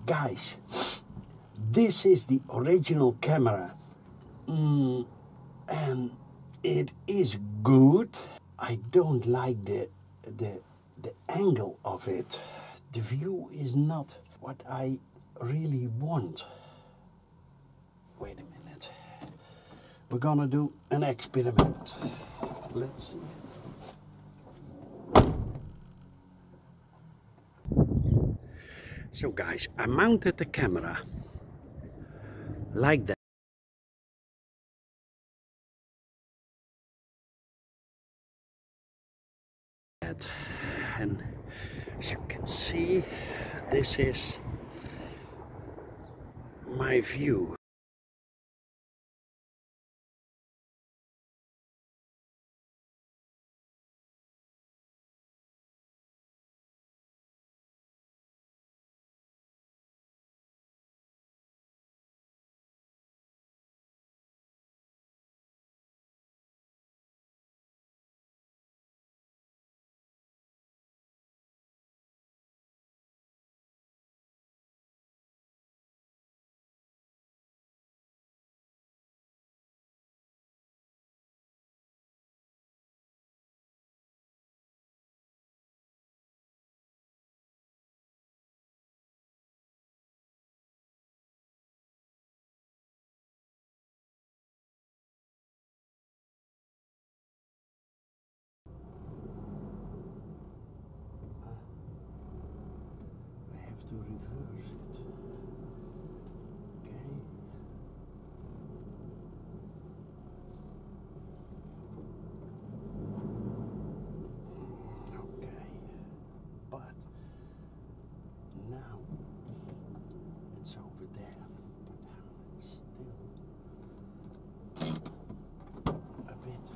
Guys, this is the original camera, and it is good. I don't like the angle of it. The view is not what I really want. Wait a minute. We're gonna do an experiment. Let's see. So guys, I mounted the camera like that. And as you can see, this is my view. To reverse it. Okay. Okay. But now it's over there. But still a bit. Wait a minute.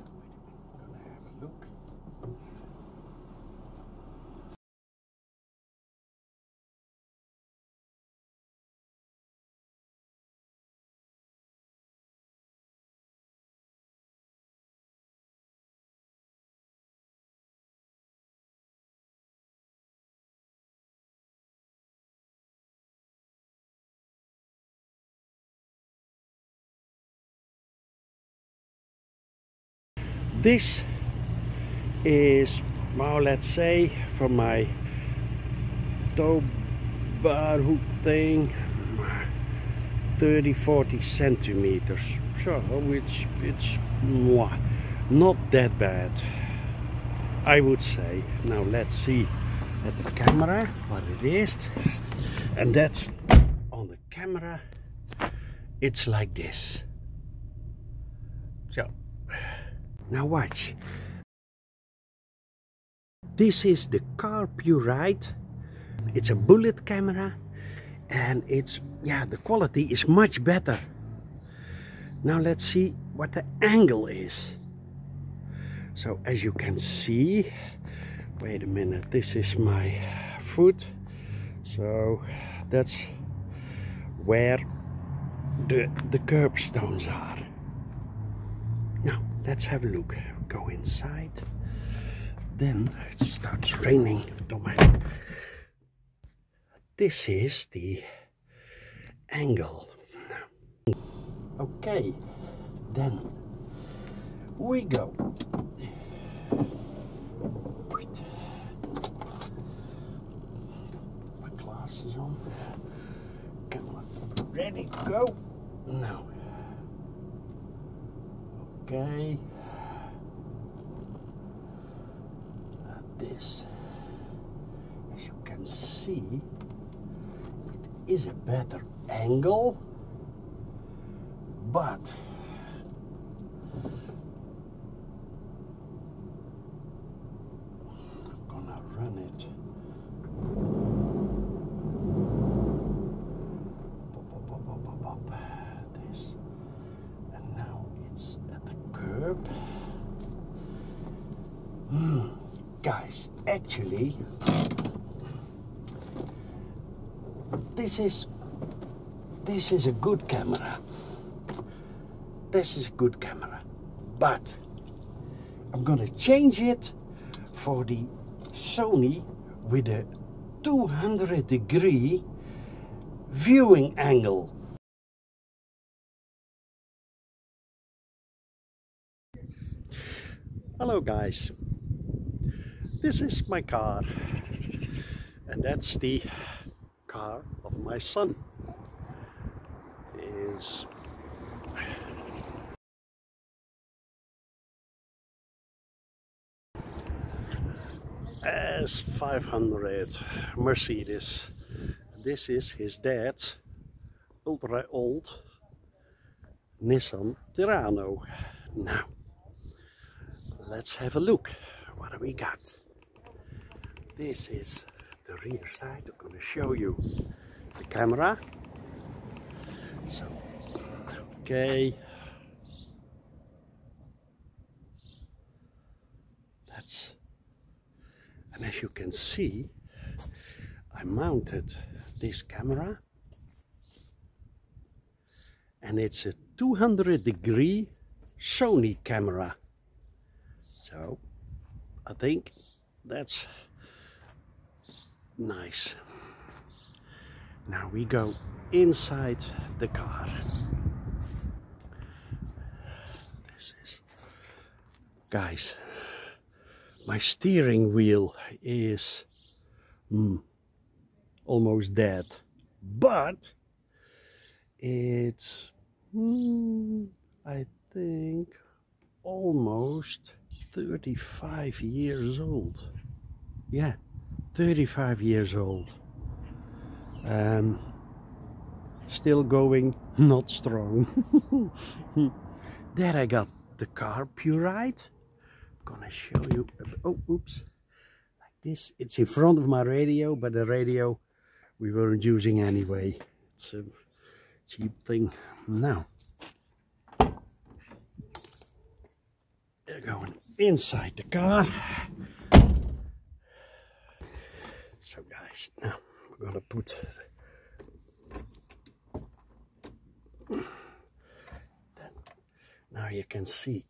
I'm gonna have a look. This is, well, let's say from my tow bar hook thing, 30-40 centimeters. So it's not that bad, I would say. Now let's see at the camera what it is, and that's on the camera. It's like this. So now watch. This is the Carpuride. It's a bullet camera, and it's, yeah, the quality is much better. Now let's see what the angle is. So as you can see, wait a minute, this is my foot. So that's where the curbstones are. Now let's have a look. Go inside. Then it starts raining. This is the angle. Okay, then we go. My glasses on. Camera ready to go. Now. Okay. This, as you can see, it is a better angle, but I'm gonna run it. This, and now it's at the curb. Guys, actually, this is a good camera. This is a good camera, but I'm gonna change it for the Sony with a 200-degree viewing angle. Hello guys, this is my car, and that's the car of my son. Is S500 Mercedes. This is his dad's ultra old Nissan Terrano. Now let's have a look. What do we got? This is the rear side. I'm going to show you the camera. So, okay. And as you can see, I mounted this camera, and it's a 200-degree Sony camera. So I think that's nice. Now we go inside the car. This is, guys, my steering wheel is almost dead, but it's I think almost 35 years old. Yeah, 35 years old. Still going, not strong. There I got the Carpuride. I'm gonna show you. Oh, oops. Like this. It's in front of my radio, but the radio we weren't using anyway. It's a cheap thing. Now they're going inside the car. So guys, now we're gonna put then, now you can see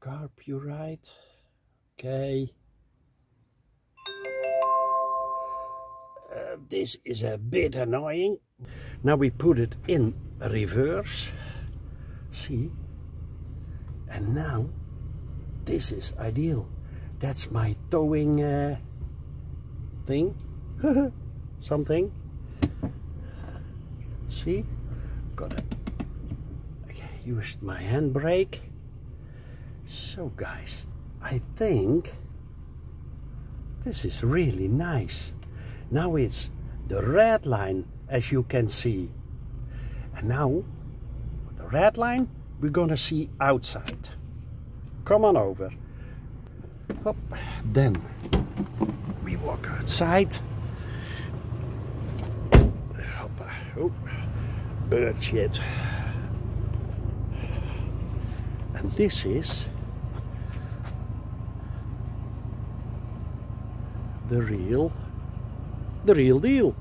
Carpuride. Okay, this is a bit annoying. Now we put it in reverse, see, and now this is ideal. That's my towing thing. Something. See, gotta use my handbrake. So guys, I think this is really nice. Now it's the red line, as you can see, and now the red line we're gonna see outside. Come on over. Hop. Then we walk outside. Hoppa. Oh, bird shit. And this is the real deal.